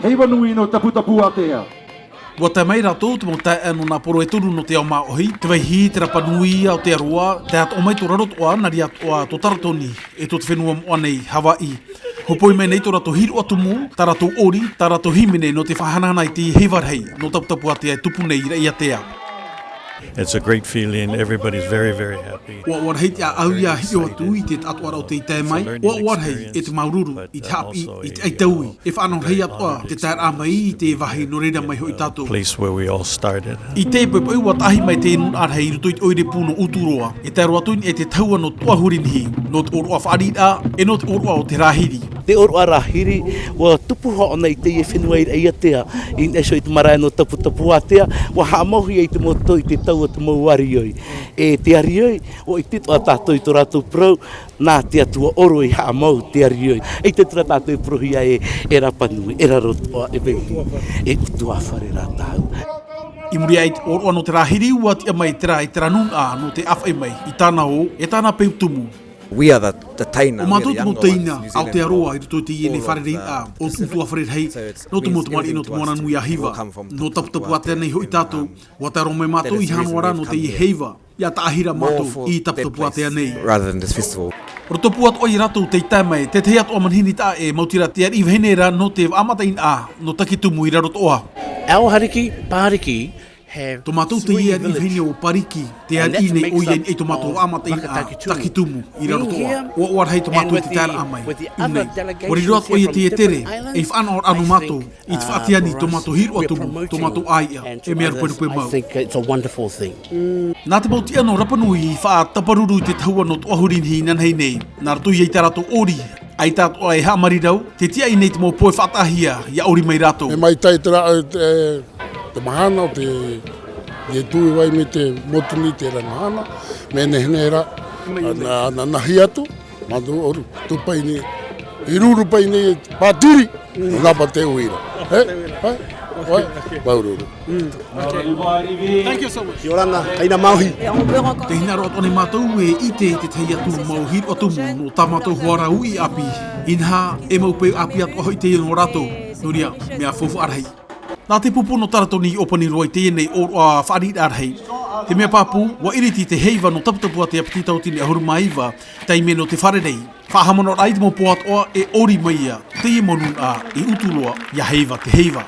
Heiva nui no tapu atea. Wa te mai rato te mo tae anu nā poro e turu no te au maohi, te waihi, te rapanui au te aroa, te at o mai to rarot oa, nari at oa to taratoni, e to te whenua moa nei, Hawaii. Hopoi mai nei to rato hiru atu mo, ta rato ori, ta rato himene no te whahanana i te heivarhei, no tapu atea e tupu nei rei atea. It's a great feeling. Everybody's very, very happy. Wa warhei te au ia hi o atu i te atu arau te i te mai. Wa warhei e te maururu, i te hapi, i te aitaui. E whanau hei atua, te taer a mai i te wahi no reira mai hoi tātou. Place where we all started. I te pepoi wa tahi mai te nun arhei ruto i te oire puno uturoa. E te aroa tuin e te taua no tuahurinihi, no te oroa whaarida, e no te oroa o te rahiri. Te oroa rahiri, wa tupu ho ona i te e whenua i rei atea. I eso i te marae no tapu atea, wa haamohi i te moto i te tau te mau arioi. E te arioi, o i tito a tātou i tō rātou prau, nā te atua oro i haamau te arioi. E te tura tātou i prohia e rapanui, e rarotoa, e vengi, e tuawhare rātau. I muri ai oroa no te rahiri ua tia mai te rai te ranunga no te awhai mai. I tāna o, e tāna peutumu. We are the taina. O mātou tumo teina, au te aroa i ruto te iene wharerei a, o utua wharerei, no te motumari no te moana nui a hiva, no tapu atea nei hoi tātou, wa te aro mai mātou i hanoara no te i heiva, ia ta ahira mātou i tapu atea nei. Rather than this festival. Rotopu atu i ratou te itamai, te te atu o manhini ta e mautira te ari venera no te amatain a, no takitumu i rarot oa. Our hariki, pāriki, Tō mātou te ia i vene o pariki, te ari nei o iei e tō mātou amatai a takitumu i rarotoa. O warhei tō mātou i te tāra amai. Inei, wari roat o i te e tere, e whanau anu mātou, i te whaatiani tō mātou hiru atumu, tō mātou aia, e mea ruperupe mau. Nā te mauti anō rapanui i wha taparuru i te taua no tō ahurinhi nanhei nei, nā rato i te rato ori, ai tātua e haamari rau, te tia i nei te mau poe whaatahia, ia ori mai rato. E mai tai te mahana, te tui wai me te motuni te mahana, me nehene ra, na nahi atu, madu oru, tupai ni, i ruru pai ni pāturi, napa te uira. Baururu. Thank you so much. Ki oranga, kaina mauhi. Te hinaro atone mātou e ite te tei atu mauhir atumu no tā mātou huara ui api. Inha e maupeu api atu ahoi te ino rato, nuria mea fofu arhei. Nā te pupu no taratoni opani roi tēnei o whaarida arhei. Te mea pāpū, wa iriti te heiva no tapu te apatitau tini ahuru maiva, tei me no te wharerei. Whahamano rai te mo poat oa e ori maia, te e monun a, e utuloa, ia heiva te heiva.